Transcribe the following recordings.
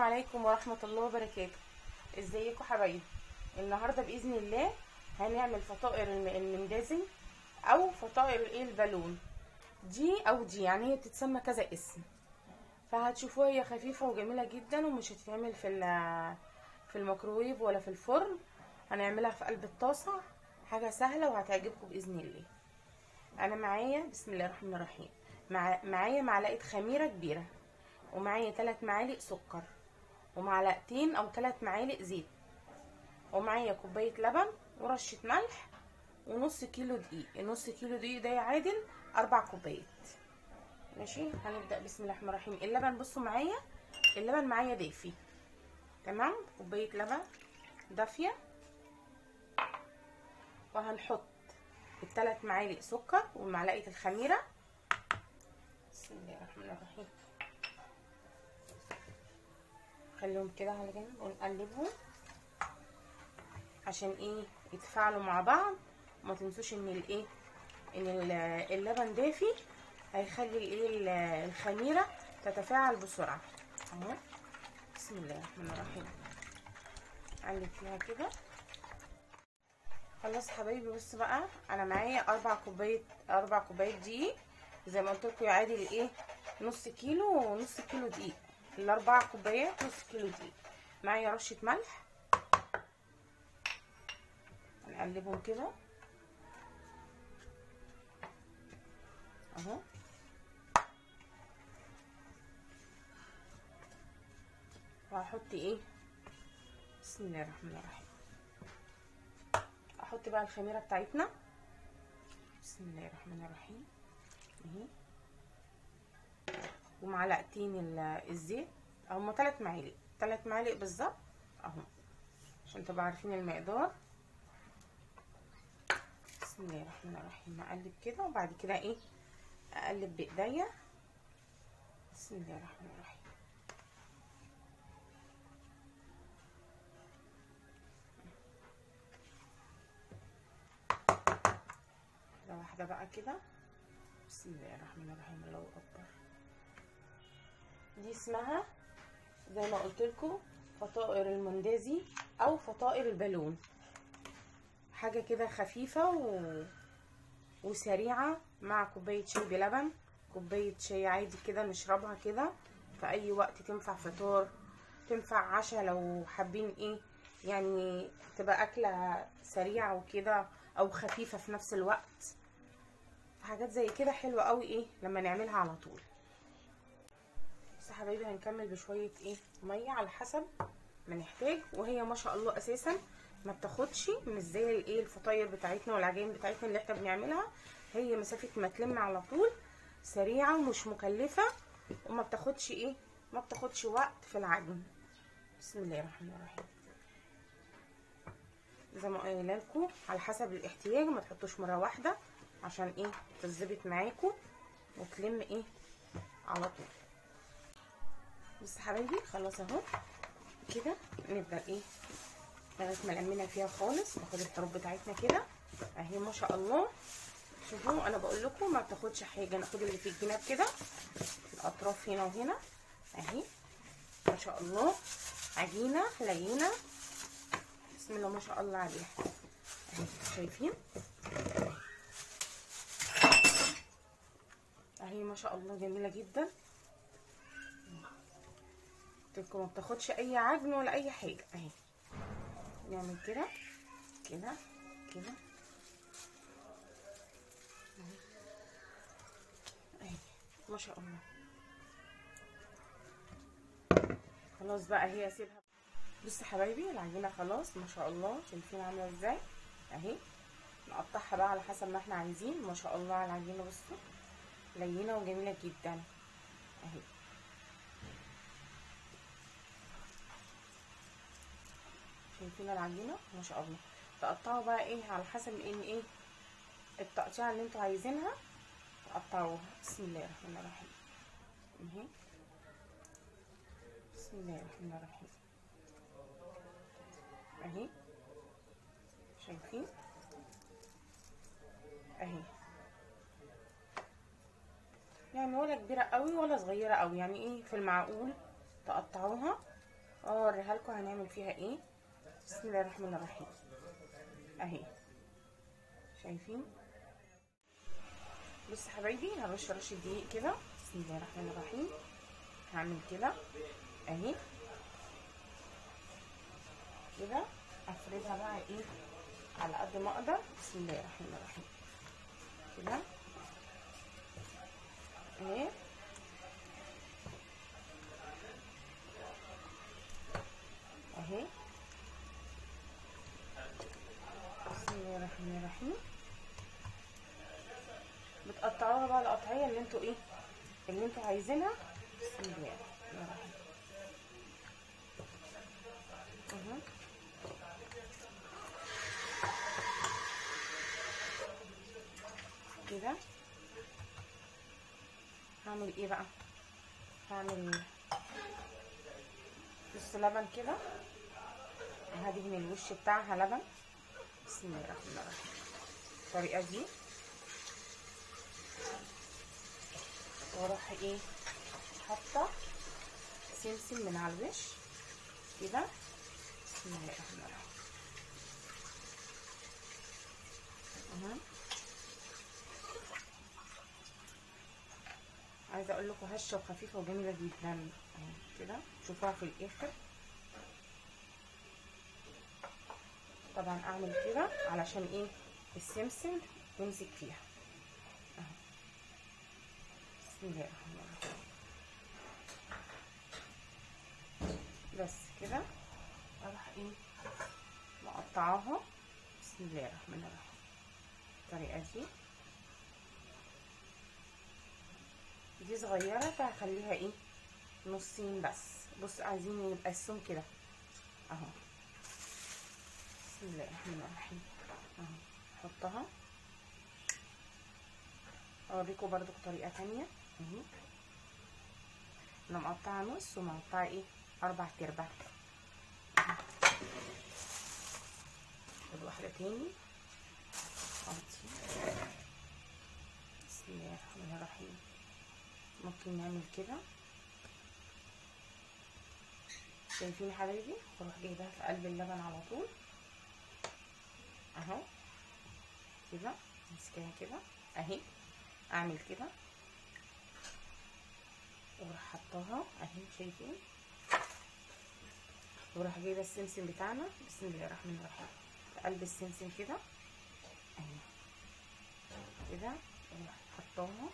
عليكم ورحمة الله وبركاته. ازيكم حبايبي؟ النهارده باذن الله هنعمل فطائر المندازي او فطائر البالون. دي يعني هي بتتسمى كذا اسم، فهتشوفوها هي خفيفه وجميله جدا ومش هتتعمل في الميكروويف ولا في الفرن. هنعملها في قلب الطاسه، حاجه سهله وهتعجبكم باذن الله. انا معايا بسم الله الرحمن الرحيم معايا معلقه خميره كبيره، ومعايا 3 معالق سكر، ومعلقتين او 3 معالق زيت، ومعايا كوبايه لبن ورشه ملح، ونص كيلو دقيق. النص كيلو دقيق ده يعادل 4 كوبايات. ماشي، هنبدا بسم الله الرحمن الرحيم. اللبن بصوا معايا، اللبن معايا دافي تمام، كوبايه لبن دافيه، وهنحط ال3 معالق سكر ومعلقه الخميره. بسم الله الرحمن الرحيم، خليهم كده على جنب ونقلبهم عشان ايه يتفاعلوا مع بعض. وما تنسوش ان اللبن دافي هيخلي الخميره تتفاعل بسرعه. اهو بسم الله الرحمن الرحيم، نقلب فيها كده. خلاص حبايبي، بص بقى، انا معايا 4 كوبايات دقيق، زي ما قلت لكم يعادل نص كيلو ونص كيلو دقيق. ال4 كوبايات نص كيلو دقيق. معايا رشه ملح، هنقلبهم كده اهو. وهحط بسم الله الرحمن الرحيم، احط بقى الخميره بتاعتنا. بسم الله الرحمن الرحيم اهي، ومعلقتين الزيت، هما 3 معالق بالظبط اهو، عشان تبقوا عارفين المقدار. بسم الله الرحمن الرحيم، اقلب كده، وبعد كده اقلب بايديا. بسم الله الرحمن الرحيم، واحده بقى كده. بسم الله الرحمن الرحيم، الله اكبر. دي اسمها زي ما قلت لكم فطائر المندازي او فطائر البالون، حاجه كده خفيفه وسريعه، مع كوبايه شاي بلبن، كوبايه شاي عادي كده نشربها كده في اي وقت. تنفع فطار، تنفع عشاء، لو حابين يعني تبقى اكله سريعه وكده او خفيفه في نفس الوقت. حاجات زي كده حلوه قوي لما نعملها على طول. بس يا حبايبي، هنكمل بشويه ميه على حسب ما نحتاج. وهي ما شاء الله اساسا ما بتاخدش، مش زي الفطاير بتاعتنا والعجائن بتاعتنا اللي احنا بنعملها. هي مسافه ما تلم على طول، سريعه ومش مكلفه، وما بتاخدش ما بتاخدش وقت في العجن. بسم الله الرحمن الرحيم، زي ما قايله لكم على حسب الاحتياج، ما تحطوش مره واحده عشان تظبط معاكم وتلم على طول. بس حبايبي خلاص اهو كده، نبدا لغايه ما لمينا فيها خالص. ناخد الحروف بتاعتنا كده اهي، ما شاء الله. شوفوا انا بقول لكم ما بتاخدش حاجه. ناخد اللي في الجناب كده، في الاطراف هنا وهنا اهي، ما شاء الله. عجينه لينه بسم الله ما شاء الله عليها اهي، شايفين اهي، ما شاء الله جميله جدا. قلتلكم ما بتاخدش اي عجن ولا اي حاجه اهي. نعمل كده كده كده اهي، ما شاء الله. خلاص بقى هي اسيبها. بصوا يا حبايبي، العجينه خلاص ما شاء الله، شايفين عامله ازاي اهي. نقطعها بقى على حسب ما احنا عايزين. ما شاء الله على العجينه، بصوا لينه وجميله جدا اهي. شايفين العجينه ما شاء الله. تقطعوا بقى على حسب ان التقطيعه اللي انتوا عايزينها تقطعوها. بسم الله الرحمن الرحيم اهي، بسم الله الرحمن الرحيم اهي، شايفين اهي. يعني ولا كبيره قوي ولا صغيره قوي، يعني في المعقول تقطعوها اوريها لكم هنعمل فيها ايه. بسم الله الرحمن الرحيم. اهي شايفين. بصوا حبايبي هرش رشه دقيق كده. بسم الله الرحمن الرحيم. هعمل كده اهي كده، افردها بقى ايه على قد ما اقدر. بسم الله الرحمن الرحيم كده اهي. اهي بسم الله الرحمن الرحيم. بتقطعوها بقى القطعيه اللي انتوا ايه اللي انتوا عايزينها. بسم الله الرحمن الرحيم. اهو كده. هعمل ايه بقى؟ هعمل نص لبن كده، هدهن الوش بتاعها لبن. بسم الله الرحمن الرحيم. الطريقه دي واروح ايه حاطه سمسم من على الوش كده. بسم الله الرحمن الرحيم. اهو عايزه اقول لكم هشه وخفيفه وجميله جدا اهي كده. شوفوها في الاخر. طبعا اعمل كده علشان ايه السمسم يمسك فيها اهو. بسم الله الرحمن الرحيم. بس كده اروح ايه مقطعاها. بسم الله الرحمن الرحيم. الطريقه دي صغيره فهخليها ايه نصين بس. بص عايزين يبقى السم كده اهو. بسم الله الرحمن الرحيم اهو. احطها اوريكم برضو بطريقه تانية اهي. انا مقطعه نص ومقطعه ايه 4/4. خد واحده تاني. بسم الله الرحمن الرحيم. ممكن نعمل كده. شايفين يا حبايبي؟ بروح جايباها في قلب اللبن على طول اهو كده. امسكها كده اهي. اعمل كده واروح حطاها اهي. شايفين؟ واروح جايبه السمسم بتاعنا. بسم الله الرحمن الرحيم. في قلب السمسم كده اهي كده. واروح حطاها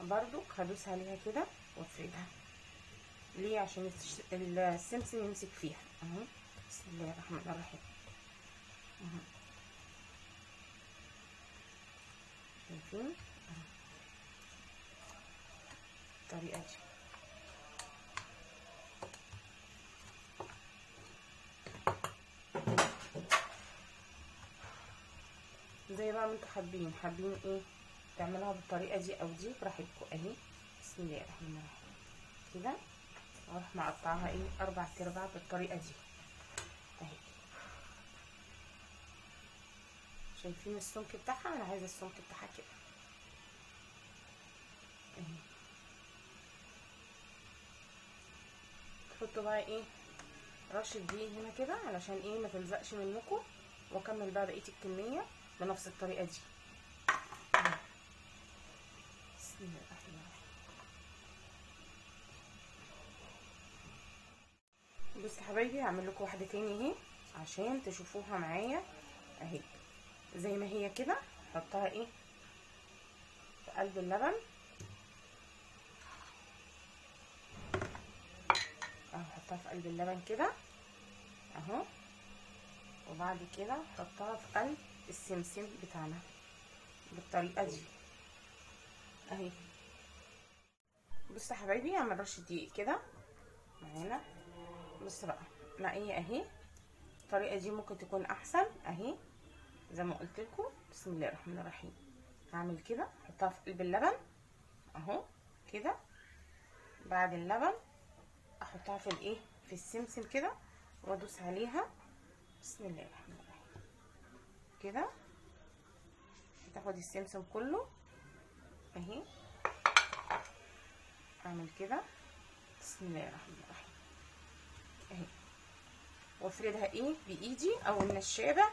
برضو. هدوس عليها كده وافردها. ليه؟ عشان السمسم يمسك فيها اهو. بسم الله الرحمن الرحيم اهو. شايفين اهو الطريقه دي. زي بقى ما انتوا حابين ايه تعملوها بالطريقه دي او دي براحتكم اهي. بسم الله الرحمن الرحيم كده. واروح مقطعها ايه 4/4 بالطريقه دي اهي. شايفين السمك بتاعها؟ انا عايزه السمك بتاعها كده اهي. تحطوا بقى ايه رشه دقيق هنا كده علشان ايه ما تلزقش منكم. واكمل بقى بقيه الكميه بنفس الطريقه دي. بسم الله الرحمن الرحيم. بصوا يا حبايبي هعمل لكم واحده تاني اهي عشان تشوفوها معايا اهي. زي ما هي كده حطها ايه في قلب اللبن اهو. حطها في قلب اللبن كده اهو. وبعد كده حطها في قلب السمسم بتاعنا بالطريقه دي اهي. بصوا يا حبايبي هعمل رشه دقيق كده معانا. بصوا بقى مقيه اهي. الطريقه دي ممكن تكون احسن اهي زي ما قلت لكم. بسم الله الرحمن الرحيم. هعمل كده احطها في قلب اللبن اهو كده. بعد اللبن احطها في الايه في السمسم كده وادوس عليها. بسم الله الرحمن الرحيم كده. هتاخد السمسم كله اهي. اعمل كده بسم الله الرحمن الرحيم اهي، وافردها ايه بايدي او النشابه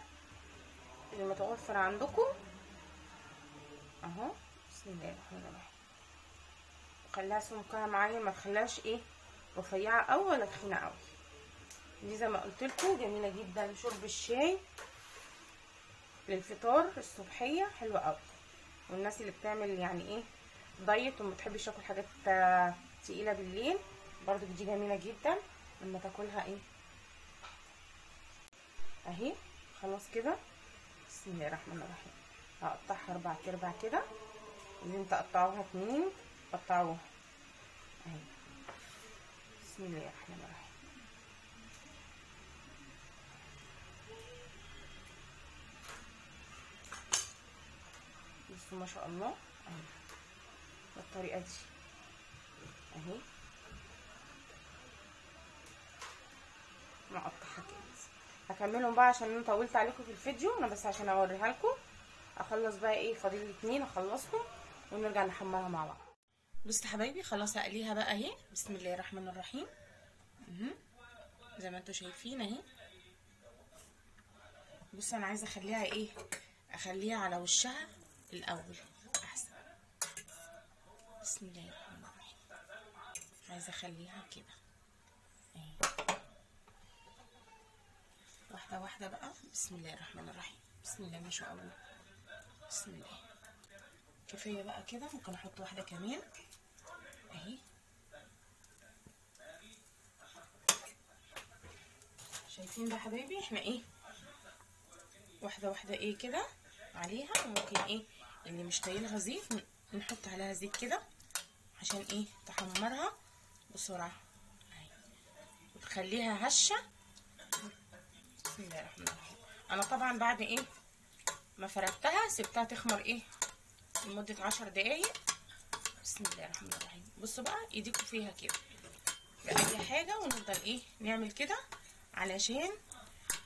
اللي متوفر عندكم اهو. بسم الله الرحمن الرحيم. خليها سمكها معايا، ما تخليهاش ايه رفيعه قوي ولا تخينه قوي. دي زي ما قلت لكم جميله جدا شرب الشاي للفطار الصبحيه، حلوه قوي. والناس اللي بتعمل يعني ايه دايت وما بتحبش تاكل حاجات تقيله بالليل، برضو دي جميله جدا لما تاكلها ايه اهي. خلاص كده بسم الله الرحمن الرحيم. هقطعها 4 كده، اللي تقطعوها 2 قطعوها اهي. بسم الله الرحمن الرحيم. بصوا ما شاء الله اهي بالطريقه دي اهي. نقطعها كده. هكملهم بقى عشان انا طولت عليكم في الفيديو، انا بس عشان اوريها لكم. اخلص بقى ايه فاضل لي 2 اخلصهم ونرجع نحمرها مع بعض. بصوا يا حبايبي خلاص اقليها بقى اهي. بسم الله الرحمن الرحيم. زي ما انتم شايفين اهي. بصوا انا عايزه اخليها ايه، اخليها على وشها الاول احسن. بسم الله الرحمن الرحيم. عايزه اخليها كده اهي واحده واحده بقى. بسم الله الرحمن الرحيم. بسم الله ما شاء الله. بسم الله. كفايه بقى كده، ممكن احط واحده كمان اهي. شايفين بقى حبايبي احنا ايه واحده واحده ايه كده عليها. وممكن ايه اللي مش طايلها زيت نحط عليها زيت كده عشان ايه تحمرها بسرعه اهي وتخليها هشه. بسم الله الرحمن الرحيم. انا طبعا بعد ايه ما فردتها سبتها تخمر ايه لمده 10 دقايق. بسم الله الرحمن الرحيم. بصوا بقى ايديكم فيها كده باي حاجه، ونفضل ايه نعمل كده علشان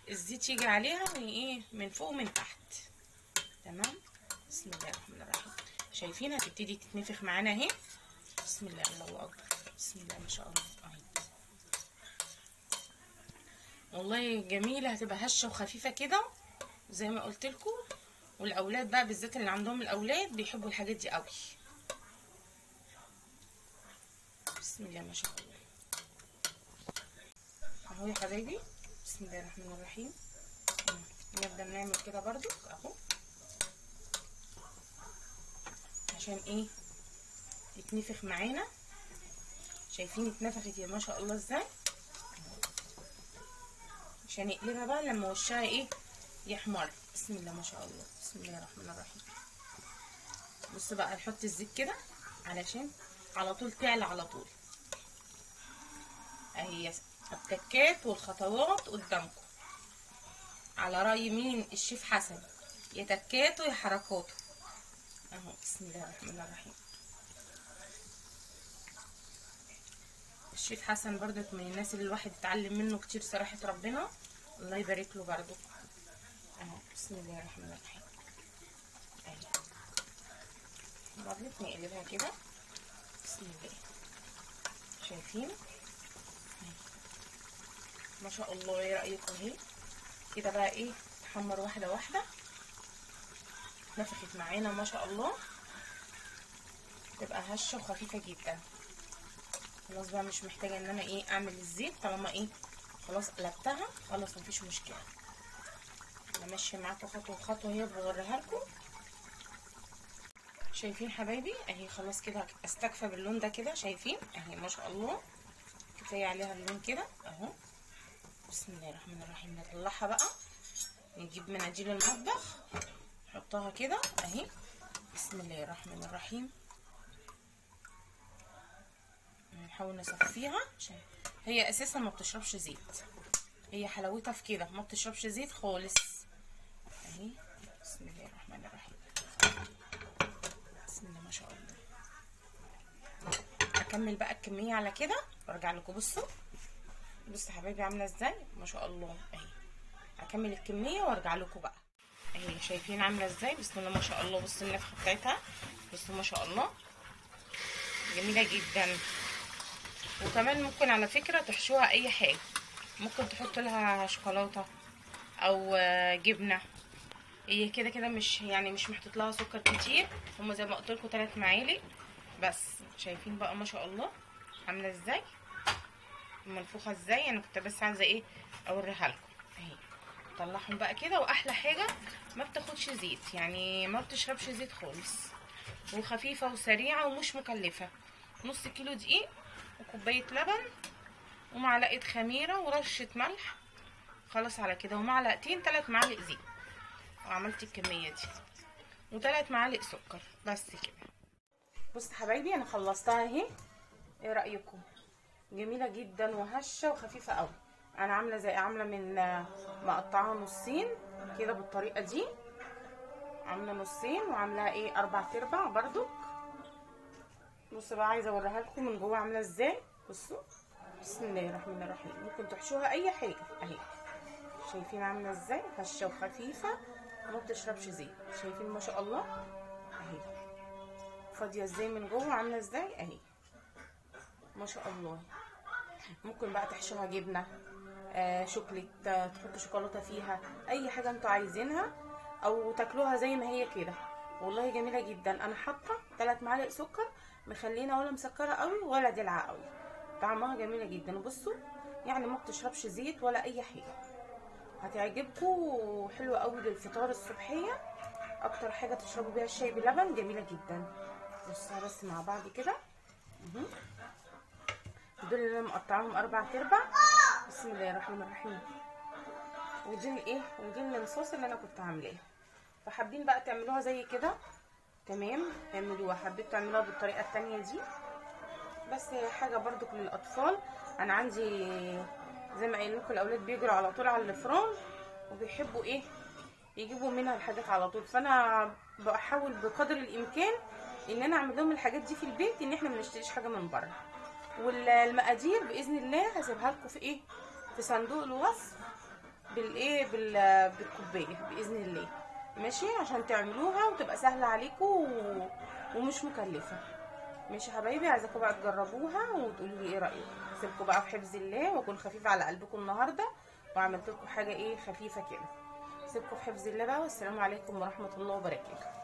الزيت يجي عليها وايه من فوق ومن تحت. تمام. بسم الله الرحمن الرحيم. شايفين هتبتدي تتنفخ معانا اهي. بسم الله الله اكبر. بسم الله ما شاء الله اهي. والله جميله، هتبقى هشه وخفيفه كده زي ما قلت لكم. والاولاد بقى بالذات اللي عندهم الاولاد بيحبوا الحاجات دي قوي. بسم الله ما شاء الله اهو يا حبايبي. بسم الله الرحمن الرحيم. نبدا نعمل كده برضو اهو عشان ايه يتنفخ معانا. شايفين اتنفخت يا ما شاء الله ازاي، عشان يقلبها بقى لما وشها ايه يحمر. بسم الله ما شاء الله. بسم الله الرحمن الرحيم. بص بقى نحط الزيت كده علشان على طول تعلى على طول اهي. التكات والخطوات قدامكم على رأي مين الشيف حسن، يا تكاته يا حركاته اهو. بسم الله الرحمن الرحيم. الشيف حسن برضك من الناس اللي الواحد اتعلم منه كتير صراحة ربنا، الله يبارك له برضك اهو. بسم الله الرحمن الرحيم اهي. برضك نقلبها كده. بسم الله. شايفين ما شاء الله. ايه رأيكم اهي كده بقى ايه تحمر واحدة واحدة. نفخت معانا ما شاء الله، تبقى هشة وخفيفة جدا. خلاص بقى مش محتاجة ان انا ايه اعمل الزيت طالما ايه خلاص قلبتها. خلاص مفيش مشكلة. انا ماشية معاكم خطوة بخطوة اهي بوريها لكم. شايفين حبايبي اهي خلاص كده استكفى باللون ده كده. شايفين اهي ما شاء الله كفاية عليها اللون كده اهو. بسم الله الرحمن الرحيم. نطلعها بقى، نجيب مناديل المطبخ نحطها كده اهي. بسم الله الرحمن الرحيم. نحاول نصفيها عشان هي اساسا ما بتشربش زيت. هي حلاوتها في كده ما بتشربش زيت خالص اهي. بسم الله الرحمن الرحيم. بسم الله ما شاء الله. هكمل بقى الكميه على كده وارجع لكم. بصوا يا حبايبي عامله ازاي ما شاء الله اهي. هكمل الكميه وارجع لكم بقى اهي. شايفين عامله ازاي. بسم الله ما شاء الله. بصوا النفخه بتاعتها. بصوا ما شاء الله جميله جدا. وكمان ممكن على فكره تحشوها اي حاجه، ممكن تحط لها شوكولاته او جبنه. هي كده كده مش يعني مش محطوط لها سكر كتير، هما زي ما قلت لكم 3 معالق بس. شايفين بقى ما شاء الله عامله ازاي، منفوخه ازاي. انا كنت بس عايزه ايه اوريها لكم اهي. طلعهم بقى كده. واحلى حاجه ما بتاخدش زيت، يعني ما بتشربش زيت خالص، وخفيفه وسريعه ومش مكلفه. نص كيلو دقيق وكوبايه لبن ومعلقه خميره ورشه ملح، خلاص على كده. ومعلقتين 3 معالق زيت، وعملت الكميه دي. و3 معالق سكر بس كده. بصوا حبايبي انا خلصتها اهي. ايه رايكم؟ جميله جدا وهشه وخفيفه قوي. انا عامله من مقطعاها نصين كده بالطريقه دي، عامله نصين وعاملاها ايه 4/4 برضو. بصوا بقى عايزه اوريها لكم من جوه عامله ازاي. بصوا بسم الله الرحمن الرحيم. ممكن تحشوها اي حاجه اهي. شايفين عامله ازاي هشه وخفيفه وما بتشربش زيت. شايفين ما شاء الله اهي فاضيه ازاي من جوه عامله ازاي اهي ما شاء الله. ممكن بقى تحشوها جبنه شوكليت، تحطوا شوكولاته فيها، اي حاجه انتوا عايزينها، او تاكلوها زي ما هي كده. والله جميله جدا. انا حاطه 3 معالق سكر، مخلينا ولا مسكره قوي ولا دلعه قوي. طعمها جميله جدا. وبصوا يعني ما بتشربش زيت ولا اي حاجه. هتعجبكم، حلوه قوي للفطار الصبحيه. اكتر حاجه تشربوا بيها الشاي بلبن، جميله جدا. بصوا بس مع بعض كده. دول اللي انا مقطعاهم 4/4. بسم الله الرحمن الرحيم. ودي الايه ودي الصوص اللي انا كنت عاملاه. فحابين بقى تعملوها زي كده تمام اعملوها. حبيت تعملوها بالطريقه التانية دي بس حاجه برضو للاطفال. انا عندي زي ما قايل لكم الاولاد بيجروا على طول على الفرن وبيحبوا ايه يجيبوا منها الحاجات على طول. فانا بحاول بقدر الامكان ان انا اعمل لهم الحاجات دي في البيت، ان احنا ما نشتريش حاجه من بره. والمقادير باذن الله هسيبها لكم في ايه في صندوق الوصف بالايه بالكوبايه باذن الله ماشي، عشان تعملوها وتبقى سهله عليكم ومش مكلفه. ماشي يا حبايبي، عايزاكم بقى تجربوها وتقولوا لي ايه رايكم. سيبكم بقى في حفظ الله واكون خفيفه على قلبكم النهارده، وعملت لكم حاجه ايه خفيفه كده. سيبكم في حفظ الله بقى، والسلام عليكم ورحمه الله وبركاته.